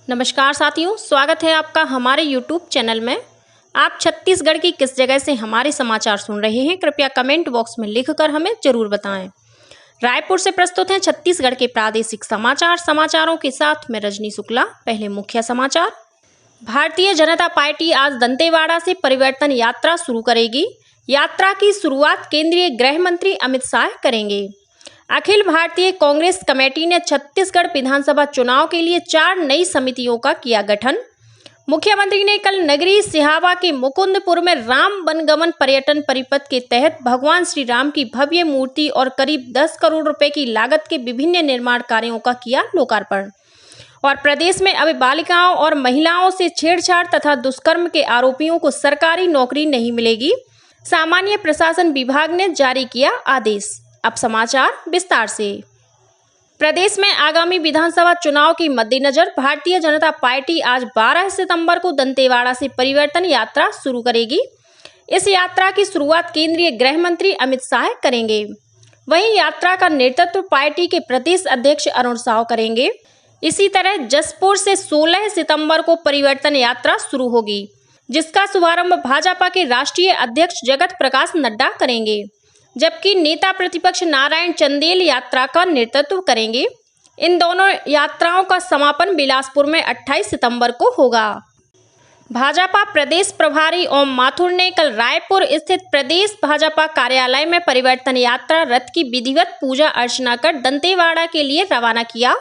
नमस्कार साथियों, स्वागत है आपका हमारे YouTube चैनल में। आप छत्तीसगढ़ की किस जगह से हमारे समाचार सुन रहे हैं, कृपया कमेंट बॉक्स में लिखकर हमें जरूर बताएं। रायपुर से प्रस्तुत हैं छत्तीसगढ़ के प्रादेशिक समाचार। समाचारों के साथ मैं रजनी शुक्ला। पहले मुख्य समाचार। भारतीय जनता पार्टी आज दंतेवाड़ा से परिवर्तन यात्रा शुरू करेगी। यात्रा की शुरुआत केंद्रीय गृह मंत्री अमित शाह करेंगे। अखिल भारतीय कांग्रेस कमेटी ने छत्तीसगढ़ विधानसभा चुनाव के लिए 4 नई समितियों का किया गठन। मुख्यमंत्री ने कल नगरी सिहावा के मुकुंदपुर में राम वनगमन पर्यटन परिपथ के तहत भगवान श्री राम की भव्य मूर्ति और करीब 10 करोड़ रुपए की लागत के विभिन्न निर्माण कार्यों का किया लोकार्पण। और प्रदेश में अब बालिकाओं और महिलाओं से छेड़छाड़ तथा दुष्कर्म के आरोपियों को सरकारी नौकरी नहीं मिलेगी। सामान्य प्रशासन विभाग ने जारी किया आदेश। अब समाचार विस्तार से। प्रदेश में आगामी विधानसभा चुनाव के मद्देनजर भारतीय जनता पार्टी आज 12 सितंबर को दंतेवाड़ा से परिवर्तन यात्रा शुरू करेगी। इस यात्रा की शुरुआत केंद्रीय गृह मंत्री अमित शाह करेंगे। वहीं यात्रा का नेतृत्व पार्टी के प्रदेश अध्यक्ष अरुण साव करेंगे। इसी तरह जसपुर से 16 सितंबर को परिवर्तन यात्रा शुरू होगी, जिसका शुभारंभ भाजपा के राष्ट्रीय अध्यक्ष जगत प्रकाश नड्डा करेंगे, जबकि नेता प्रतिपक्ष नारायण चंदेल यात्रा का नेतृत्व करेंगे। इन दोनों यात्राओं का समापन बिलासपुर में 28 सितंबर को होगा। भाजपा प्रदेश प्रभारी ओम माथुर ने कल रायपुर स्थित प्रदेश भाजपा कार्यालय में परिवर्तन यात्रा रथ की विधिवत पूजा अर्चना कर दंतेवाड़ा के लिए रवाना किया।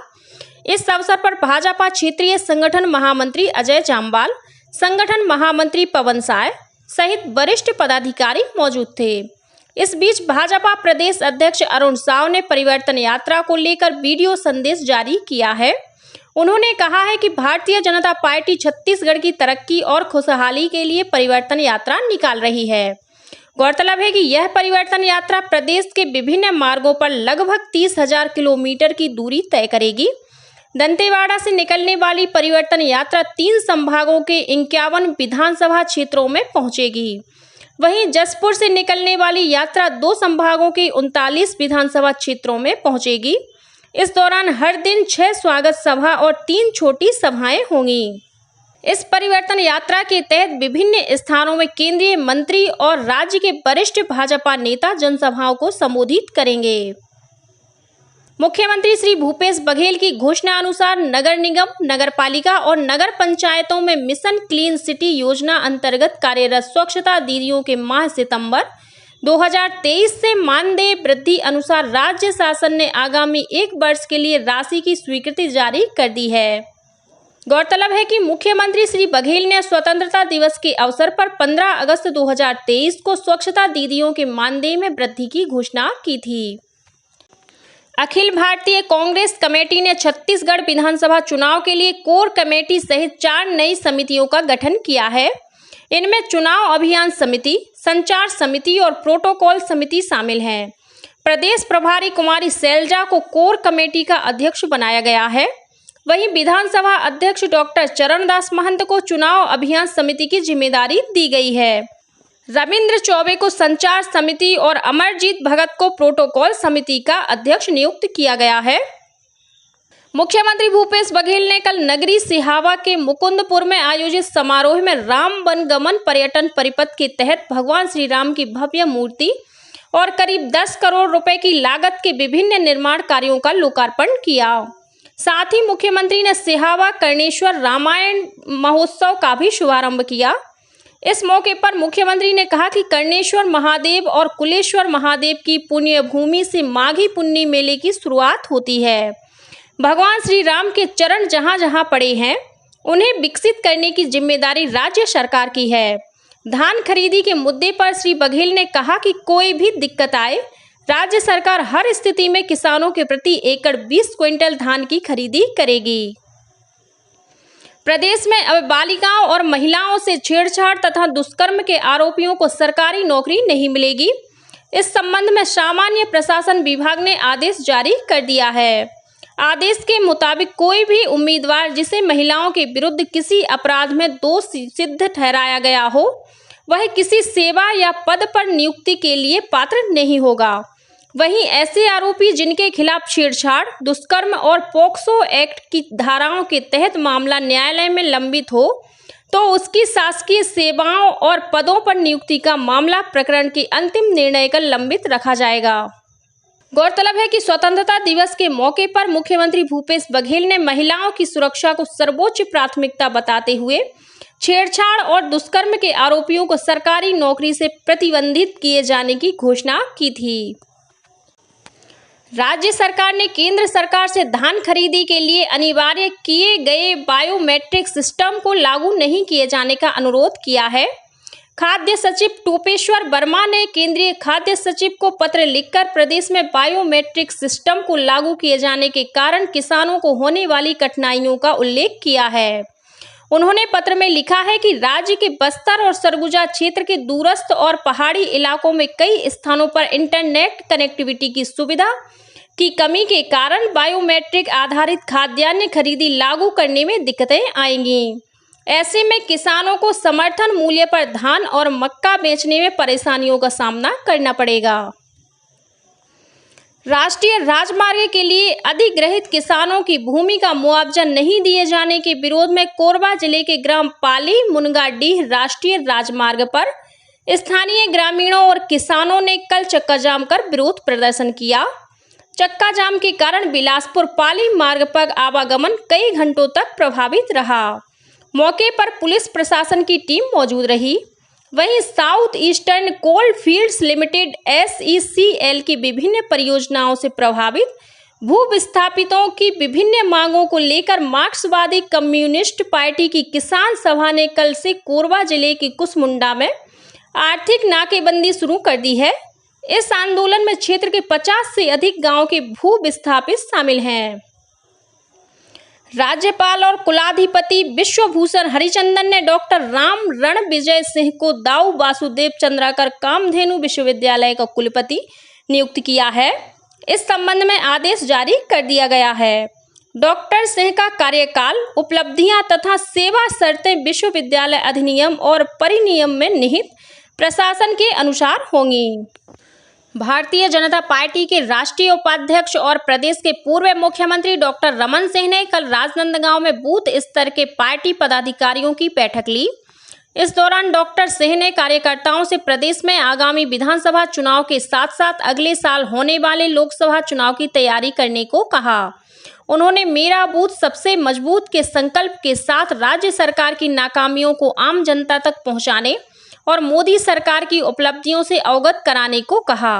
इस अवसर पर भाजपा क्षेत्रीय संगठन महामंत्री अजय जामवाल, संगठन महामंत्री पवन साय सहित वरिष्ठ पदाधिकारी मौजूद थे। इस बीच भाजपा प्रदेश अध्यक्ष अरुण साव ने परिवर्तन यात्रा को लेकर वीडियो संदेश जारी किया है। उन्होंने कहा है कि भारतीय जनता पार्टी छत्तीसगढ़ की तरक्की और खुशहाली के लिए परिवर्तन यात्रा निकाल रही है। गौरतलब है कि यह परिवर्तन यात्रा प्रदेश के विभिन्न मार्गों पर लगभग 30,000 किलोमीटर की दूरी तय करेगी। दंतेवाड़ा से निकलने वाली परिवर्तन यात्रा 3 संभागों के 51 विधानसभा क्षेत्रों में पहुंचेगी। वहीं जसपुर से निकलने वाली यात्रा 2 संभागों के 39 विधानसभा क्षेत्रों में पहुंचेगी। इस दौरान हर दिन 6 स्वागत सभा और 3 छोटी सभाएं होंगी। इस परिवर्तन यात्रा के तहत विभिन्न स्थानों में केंद्रीय मंत्री और राज्य के वरिष्ठ भाजपा नेता जनसभाओं को संबोधित करेंगे। मुख्यमंत्री श्री भूपेश बघेल की घोषणा अनुसार नगर निगम, नगर पालिका और नगर पंचायतों में मिशन क्लीन सिटी योजना अंतर्गत कार्यरत स्वच्छता दीदियों के माह सितंबर 2023 से मानदेय वृद्धि अनुसार राज्य शासन ने आगामी 1 वर्ष के लिए राशि की स्वीकृति जारी कर दी है। गौरतलब है कि मुख्यमंत्री श्री बघेल ने स्वतंत्रता दिवस के अवसर पर 15 अगस्त 2023 को स्वच्छता दीदियों के मानदेय में वृद्धि की घोषणा की थी। अखिल भारतीय कांग्रेस कमेटी ने छत्तीसगढ़ विधानसभा चुनाव के लिए कोर कमेटी सहित 4 नई समितियों का गठन किया है। इनमें चुनाव अभियान समिति, संचार समिति और प्रोटोकॉल समिति शामिल हैं। प्रदेश प्रभारी कुमारी शैलजा को कोर कमेटी का अध्यक्ष बनाया गया है। वहीं विधानसभा अध्यक्ष डॉक्टर चरणदास महंत को चुनाव अभियान समिति की जिम्मेदारी दी गई है। रविंद्र चौबे को संचार समिति और अमरजीत भगत को प्रोटोकॉल समिति का अध्यक्ष नियुक्त किया गया है। मुख्यमंत्री भूपेश बघेल ने कल नगरी सिहावा के मुकुंदपुर में आयोजित समारोह में राम वनगमन पर्यटन परिपथ के तहत भगवान श्री राम की भव्य मूर्ति और करीब 10 करोड़ रुपए की लागत के विभिन्न निर्माण कार्यों का लोकार्पण किया। साथ ही मुख्यमंत्री ने सिहावा कर्णेश्वर रामायण महोत्सव का भी शुभारंभ किया। इस मौके पर मुख्यमंत्री ने कहा कि कर्णेश्वर महादेव और कुलेश्वर महादेव की पुण्य भूमि से माघी पुन्नी मेले की शुरुआत होती है। भगवान श्री राम के चरण जहां जहां पड़े हैं, उन्हें विकसित करने की जिम्मेदारी राज्य सरकार की है। धान खरीदी के मुद्दे पर श्री बघेल ने कहा कि कोई भी दिक्कत आए, राज्य सरकार हर स्थिति में किसानों के प्रति एकड़ 20 क्विंटल धान की खरीदी करेगी। प्रदेश में अब बालिकाओं और महिलाओं से छेड़छाड़ तथा दुष्कर्म के आरोपियों को सरकारी नौकरी नहीं मिलेगी। इस संबंध में सामान्य प्रशासन विभाग ने आदेश जारी कर दिया है। आदेश के मुताबिक कोई भी उम्मीदवार जिसे महिलाओं के विरुद्ध किसी अपराध में दोषी सिद्ध ठहराया गया हो, वह किसी सेवा या पद पर नियुक्ति के लिए पात्र नहीं होगा। वहीं ऐसे आरोपी जिनके खिलाफ छेड़छाड़, दुष्कर्म और पोक्सो एक्ट की धाराओं के तहत मामला न्यायालय में लंबित हो तो उसकी शासकीय सेवाओं और पदों पर नियुक्ति का मामला प्रकरण के अंतिम निर्णय कर लंबित रखा जाएगा। गौरतलब है कि स्वतंत्रता दिवस के मौके पर मुख्यमंत्री भूपेश बघेल ने महिलाओं की सुरक्षा को सर्वोच्च प्राथमिकता बताते हुए छेड़छाड़ और दुष्कर्म के आरोपियों को सरकारी नौकरी से प्रतिबंधित किए जाने की घोषणा की थी। राज्य सरकार ने केंद्र सरकार से धान खरीदी के लिए अनिवार्य किए गए बायोमेट्रिक सिस्टम को लागू नहीं किए जाने का अनुरोध किया है। खाद्य सचिव टोपेश्वर वर्मा ने केंद्रीय खाद्य सचिव को पत्र लिखकर प्रदेश में बायोमेट्रिक सिस्टम को लागू किए जाने के कारण किसानों को होने वाली कठिनाइयों का उल्लेख किया है। उन्होंने पत्र में लिखा है कि राज्य के बस्तर और सरगुजा क्षेत्र के दूरस्थ और पहाड़ी इलाकों में कई स्थानों पर इंटरनेट कनेक्टिविटी की सुविधा की कमी के कारण बायोमेट्रिक आधारित खाद्यान्न खरीदी लागू करने में दिक्कतें आएंगी। ऐसे में किसानों को समर्थन मूल्य पर धान और मक्का बेचने में परेशानियों का सामना करना पड़ेगा। राष्ट्रीय राजमार्ग के लिए अधिग्रहित किसानों की भूमि का मुआवजा नहीं दिए जाने के विरोध में कोरबा जिले के ग्राम पाली मुनगाडीह राष्ट्रीय राजमार्ग पर स्थानीय ग्रामीणों और किसानों ने कल चक्का जाम कर विरोध प्रदर्शन किया। चक्का जाम के कारण बिलासपुर पाली मार्ग पर आवागमन कई घंटों तक प्रभावित रहा। मौके पर पुलिस प्रशासन की टीम मौजूद रही। वहीं साउथ ईस्टर्न कोल फील्ड्स लिमिटेड SECL की विभिन्न परियोजनाओं से प्रभावित भू विस्थापितों की विभिन्न मांगों को लेकर मार्क्सवादी कम्युनिस्ट पार्टी की किसान सभा ने कल से कोरबा जिले के कुसमुंडा में आर्थिक नाकेबंदी शुरू कर दी है। इस आंदोलन में क्षेत्र के 50 से अधिक गांव के भू विस्थापित शामिल हैं। राज्यपाल और कुलाधिपति विश्वभूषण हरिचंदन ने डॉक्टर राम रणविजय सिंह को दाऊ वासुदेव चंद्राकर कामधेनु विश्वविद्यालय का कुलपति नियुक्त किया है। इस संबंध में आदेश जारी कर दिया गया है। डॉक्टर सिंह का कार्यकाल, उपलब्धियां तथा सेवा शर्तें विश्वविद्यालय अधिनियम और परिनियम में निहित प्रशासन के अनुसार होंगी। भारतीय जनता पार्टी के राष्ट्रीय उपाध्यक्ष और प्रदेश के पूर्व मुख्यमंत्री डॉक्टर रमन सिंह ने कल राजनांदगांव में बूथ स्तर के पार्टी पदाधिकारियों की बैठक ली। इस दौरान डॉक्टर सिंह ने कार्यकर्ताओं से प्रदेश में आगामी विधानसभा चुनाव के साथ साथ अगले साल होने वाले लोकसभा चुनाव की तैयारी करने को कहा। उन्होंने मेरा बूथ सबसे मजबूत के संकल्प के साथ राज्य सरकार की नाकामियों को आम जनता तक पहुंचाने और मोदी सरकार की उपलब्धियों से अवगत कराने को कहा।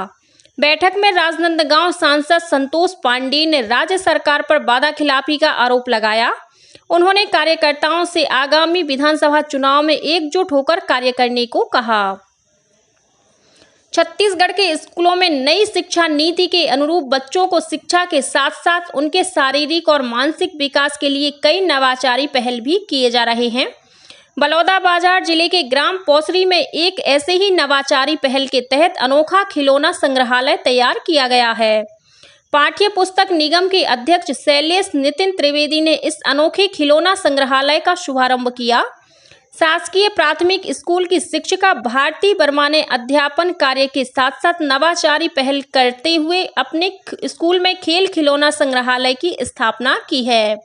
बैठक में राजनांदगांव सांसद संतोष पांडेय ने राज्य सरकार पर वादाखिलाफी का आरोप लगाया। उन्होंने कार्यकर्ताओं से आगामी विधानसभा चुनाव में एकजुट होकर कार्य करने को कहा। छत्तीसगढ़ के स्कूलों में नई शिक्षा नीति के अनुरूप बच्चों को शिक्षा के साथ साथ उनके शारीरिक और मानसिक विकास के लिए कई नवाचारी पहल भी किए जा रहे हैं। बलौदाबाजार जिले के ग्राम पौसरी में एक ऐसे ही नवाचारी पहल के तहत अनोखा खिलौना संग्रहालय तैयार किया गया है। पाठ्य पुस्तक निगम के अध्यक्ष शैलेश नितिन त्रिवेदी ने इस अनोखे खिलौना संग्रहालय का शुभारंभ किया। शासकीय प्राथमिक स्कूल की शिक्षिका भारती वर्मा ने अध्यापन कार्य के साथ साथ नवाचारी पहल करते हुए अपने स्कूल में खेल खिलौना संग्रहालय की स्थापना की है।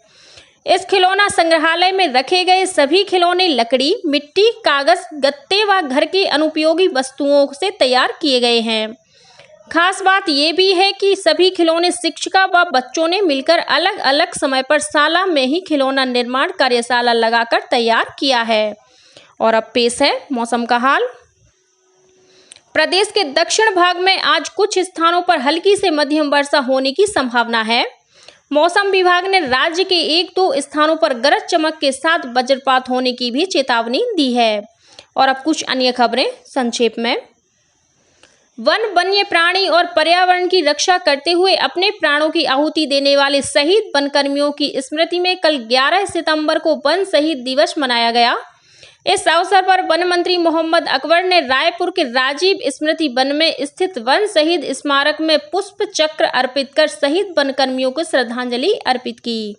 इस खिलौना संग्रहालय में रखे गए सभी खिलौने लकड़ी, मिट्टी, कागज, गत्ते व घर की अनुपयोगी वस्तुओं से तैयार किए गए हैं। खास बात ये भी है कि सभी खिलौने शिक्षिका व बच्चों ने मिलकर अलग अलग समय पर शाला में ही खिलौना निर्माण कार्यशाला लगाकर तैयार किया है। और अब पेश है मौसम का हाल। प्रदेश के दक्षिण भाग में आज कुछ स्थानों पर हल्की से मध्यम वर्षा होने की संभावना है। मौसम विभाग ने राज्य के 1-2 स्थानों पर गरज चमक के साथ वज्रपात होने की भी चेतावनी दी है। और अब कुछ अन्य खबरें संक्षेप में। वन वन्य प्राणी और पर्यावरण की रक्षा करते हुए अपने प्राणों की आहुति देने वाले शहीद वनकर्मियों की स्मृति में कल 11 सितंबर को वन शहीद दिवस मनाया गया। इस अवसर पर वन मंत्री मोहम्मद अकबर ने रायपुर के राजीव स्मृति वन में स्थित वन शहीद स्मारक में पुष्प चक्र अर्पित कर शहीद वनकर्मियों को श्रद्धांजलि अर्पित की।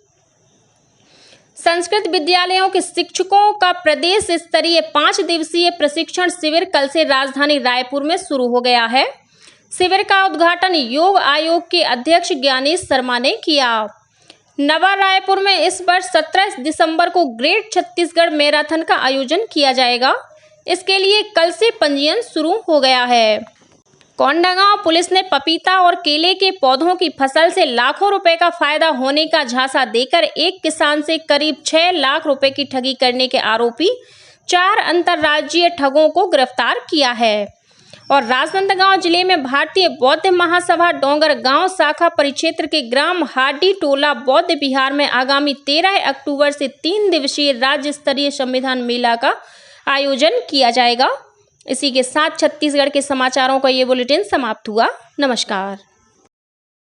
संस्कृत विद्यालयों के शिक्षकों का प्रदेश स्तरीय 5 दिवसीय प्रशिक्षण शिविर कल से राजधानी रायपुर में शुरू हो गया है। शिविर का उद्घाटन योग आयोग के अध्यक्ष ज्ञानेश शर्मा ने किया। नवा रायपुर में इस वर्ष 17 दिसंबर को ग्रेट छत्तीसगढ़ मैराथन का आयोजन किया जाएगा। इसके लिए कल से पंजीयन शुरू हो गया है। कोंडागांव पुलिस ने पपीता और केले के पौधों की फसल से लाखों रुपए का फायदा होने का झांसा देकर एक किसान से करीब 6 लाख रुपए की ठगी करने के आरोपी 4 अंतर्राज्यीय ठगों को गिरफ्तार किया है। और राजनांदगांव जिले में भारतीय बौद्ध महासभा डोंगर गांव शाखा परिक्षेत्र के ग्राम हाडी टोला बौद्ध विहार में आगामी 13 अक्टूबर से 3 दिवसीय राज्य स्तरीय संविधान मेला का आयोजन किया जाएगा। इसी के साथ छत्तीसगढ़ के समाचारों का ये बुलेटिन समाप्त हुआ। नमस्कार।